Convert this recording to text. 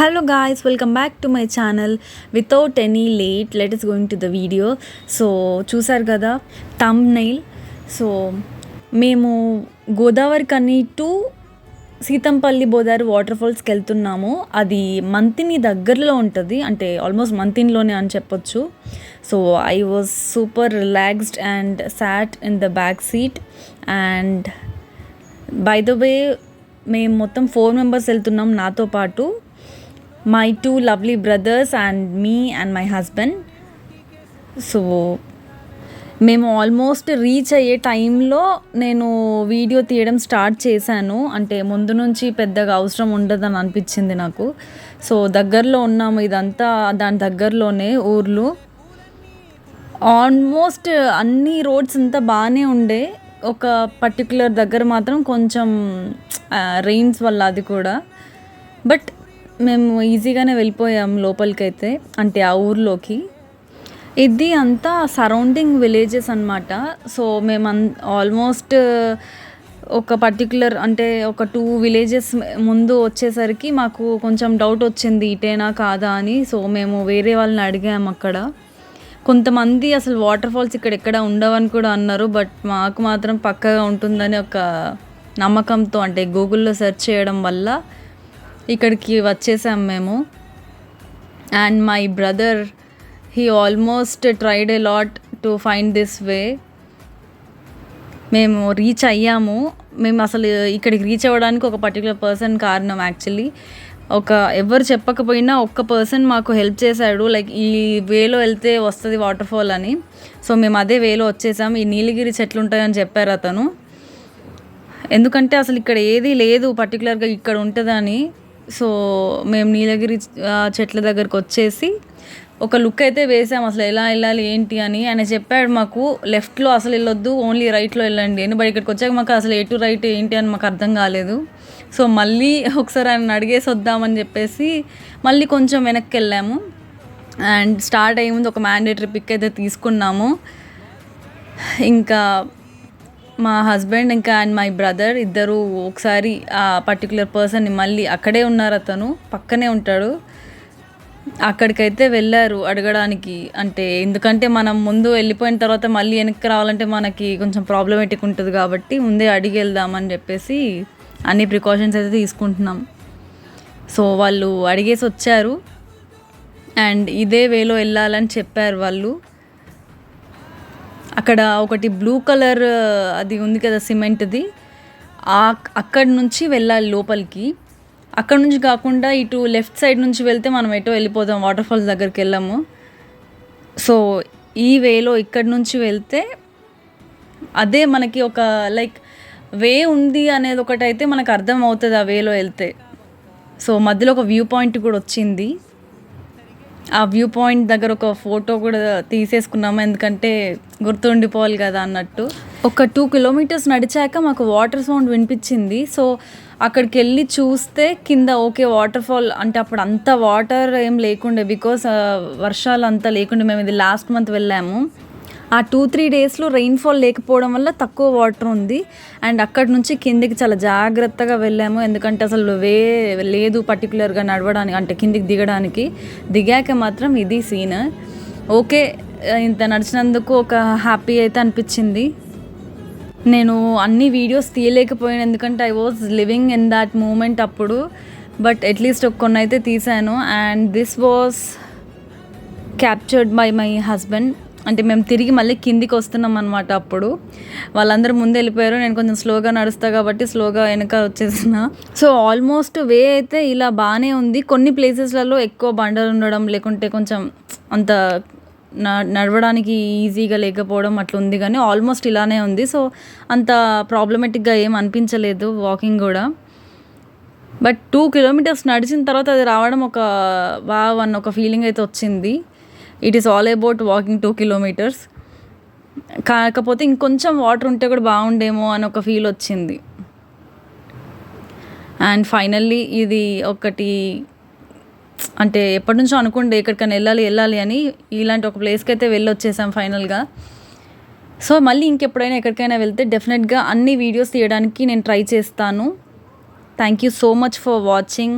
Hello guys, welcome back to my channel. Without any late, let us go into the video. So చూసారు కదా thumbnail. So మేము గోదావరి కని to సీతంపల్లి బోదారు water ఫాల్స్కి వెళ్తున్నాము. అది మంతిని దగ్గరలో ఉంటుంది, అంటే ఆల్మోస్ట్ మంతిన్లోనే అని చెప్పొచ్చు. So I was super relaxed and sat in the back seat. And by the way మేము మొత్తం 4 మెంబర్స్ వెళ్తున్నాం నాతో పాటు. My 2 lovely brothers and me and my husband. So మేము ఆల్మోస్ట్ రీచ్ అయ్యే టైంలో నేను వీడియో తీయడం స్టార్ట్ చేశాను. అంటే ముందు నుంచి పెద్దగా అవసరం ఉండదని అనిపించింది నాకు. సో దగ్గరలో ఉన్నాము, ఇదంతా దాని దగ్గరలోనే ఊర్లు. ఆల్మోస్ట్ అన్ని రోడ్స్ అంతా బాగానే ఉండే, ఒక పర్టికులర్ దగ్గర మాత్రం కొంచెం రెయిన్స్ వల్ల అది కూడా. బట్ మేము ఈజీగానే వెళ్ళిపోయాం లోపలికైతే, అంటే ఆ ఊర్లోకి. ఇది అంతా సరౌండింగ్ విలేజెస్ అన్నమాట. సో మేము ఆల్మోస్ట్ ఒక పర్టికులర్ అంటే ఒక 2 విలేజెస్ ముందు వచ్చేసరికి మాకు కొంచెం డౌట్ వచ్చింది ఇటేనా కాదా అని. సో మేము వేరే వాళ్ళని అడిగాము అక్కడ. కొంతమంది అసలు వాటర్ ఫాల్స్ ఇక్కడ ఎక్కడ ఉండవని కూడా అన్నారు. బట్ మాకు మాత్రం పక్కగా ఉంటుందని ఒక నమ్మకంతో, అంటే గూగుల్లో సెర్చ్ చేయడం వల్ల ఇక్కడికి వచ్చేసాం మేము. And my brother, he almost tried a lot to find this way. మేము రీచ్ అయ్యాము. మేము అసలు ఇక్కడికి రీచ్ అవ్వడానికి ఒక పర్టికులర్ పర్సన్ కారణం. యాక్చువల్లీ ఎవరు చెప్పకపోయినా ఒక్క పర్సన్ మాకు హెల్ప్ చేశాడు, లైక్ ఈ వేలో వెళ్తే వస్తుంది వాటర్ ఫాల్ అని. సో మేము అదే వేలో వచ్చేసాం. ఈ నీలగిరి చెట్లు ఉంటాయని చెప్పారు అతను, ఎందుకంటే అసలు ఇక్కడ ఏది లేదు పర్టికులర్గా ఇక్కడ ఉంటుందని. సో మేము నీలగిరి చెట్ల దగ్గరకు వచ్చేసి ఒక లుక్ అయితే వేసాం, అసలు ఎలా వెళ్ళాలి ఏంటి అని. ఆయన చెప్పాడు మాకు లెఫ్ట్లో అసలు వెళ్ళొద్దు, ఓన్లీ రైట్లో వెళ్ళండి అని. బట్ ఇక్కడికి వచ్చాక మాకు అసలు ఎటు రైట్ ఏంటి అని మాకు అర్థం కాలేదు. సో మళ్ళీ ఒకసారి ఆయన అడిగేసి వద్దామని చెప్పేసి మళ్ళీ కొంచెం వెనక్కి వెళ్ళాము. అండ్ స్టార్ట్ అయ్యే ముందు ఒక మ్యాండేటరీ పిక్ అయితే తీసుకున్నాము. ఇంకా మా హస్బెండ్ ఇంకా అండ్ మై బ్రదర్ ఇద్దరు ఒకసారి ఆ పర్టికులర్ పర్సన్ని, మళ్ళీ అక్కడే ఉన్నారు, అతను పక్కనే ఉంటాడు, అక్కడికైతే వెళ్ళారు అడగడానికి. అంటే ఎందుకంటే మనం ముందు వెళ్ళిపోయిన తర్వాత మళ్ళీ వెనక్కి రావాలంటే మనకి కొంచెం ప్రాబ్లమేటిక్ ఉంటుంది కాబట్టి ముందే అడిగి వెళ్దామని చెప్పేసి అన్ని ప్రికాషన్స్ అయితే తీసుకుంటున్నాం. సో వాళ్ళు అడిగేసి వచ్చారు అండ్ ఇదే వేలో వెళ్ళాలని చెప్పారు వాళ్ళు. అక్కడ ఒకటి బ్లూ కలర్ అది ఉంది కదా సిమెంట్ది, అక్కడి నుంచి వెళ్ళాలి లోపలికి. అక్కడ నుంచి కాకుండా ఇటు లెఫ్ట్ సైడ్ నుంచి వెళ్తే మనం ఎటో వెళ్ళిపోతాం, వాటర్ ఫాల్స్ దగ్గరికి వెళ్ళాము. సో ఈ వేలో ఇక్కడి నుంచి వెళ్తే అదే మనకి ఒక లైక్ వే ఉంది అనేది ఒకటైతే మనకు అర్థం అవుతుంది ఆ వేలో వెళ్తే. సో మధ్యలో ఒక వ్యూ పాయింట్ కూడా వచ్చింది. ఆ వ్యూ పాయింట్ దగ్గర ఒక ఫోటో కూడా తీసేసుకున్నాము, ఎందుకంటే గుర్తుండిపోవాలి కదా అన్నట్టు. ఒక 2 కిలోమీటర్స్ నడిచాక మాకు వాటర్ సౌండ్ వినిపించింది. సో అక్కడికి వెళ్ళి చూస్తే కింద ఓకే వాటర్ ఫాల్, అంటే అప్పుడు అంత వాటర్ ఏం లేకుండే, బికాస్ వర్షాలు అంతా లేకుండే. మేము ఇది లాస్ట్ మంత్ వెళ్ళాము. ఆ 2-3 డేస్లో రెయిన్ఫాల్ లేకపోవడం వల్ల తక్కువ వాటర్ ఉంది. అండ్ అక్కడి నుంచి కిందికి చాలా జాగ్రత్తగా వెళ్ళాము, ఎందుకంటే అసలు వే లేదు పర్టికులర్గా నడవడానికి, అంటే కిందికి దిగడానికి. దిగాక మాత్రం ఇది సీన్. ఓకే, ఇంత నడిచినందుకు ఒక హ్యాపీ అయితే అనిపించింది. నేను అన్ని వీడియోస్ తీయలేకపోయాను, ఎందుకంటే I was living in that moment అప్పుడు. బట్ అట్లీస్ట్ కొన్ని అయితే తీసాను. And this was captured by my husband. అంటే మేము తిరిగి మళ్ళీ కిందికి వస్తున్నాం అనమాట. అప్పుడు వాళ్ళందరూ ముందు వెళ్ళిపోయారు, నేను కొంచెం స్లోగా నడుస్తా కాబట్టి స్లోగా వెనక వచ్చేసిన. సో ఆల్మోస్ట్ వే అయితే ఇలా బాగానే ఉంది. కొన్ని ప్లేసెస్లలో ఎక్కువ బండలు ఉండడం, లేకుంటే కొంచెం అంత నడవడానికి ఈజీగా లేకపోవడం అట్లా ఉంది, కానీ ఆల్మోస్ట్ ఇలానే ఉంది. సో అంత ప్రాబ్లమేటిక్గా ఏం అనిపించలేదు వాకింగ్ కూడా. బట్ 2 కిలోమీటర్స్ నడిచిన తర్వాత అది రావడం ఒక వావ్ అన్న ఒక ఫీలింగ్ అయితే వచ్చింది. It is all about walking 2 kilometres. కాకపోతే ఇంకొంచెం వాటర్ ఉంటే కూడా బాగుండేమో అని ఒక ఫీల్ వచ్చింది. అండ్ ఫైనల్లీ ఇది ఒకటి, అంటే ఎప్పటి నుంచో అనుకుంటే ఎక్కడికైనా వెళ్ళాలి అని, ఇలాంటి ఒక ప్లేస్కి అయితే వెళ్ళి వచ్చేసాం ఫైనల్గా. సో మళ్ళీ ఇంకెప్పుడైనా ఎక్కడికైనా వెళ్తే డెఫినెట్గా అన్ని వీడియోస్ తీయడానికి నేను ట్రై చేస్తాను. Thank you so much for watching.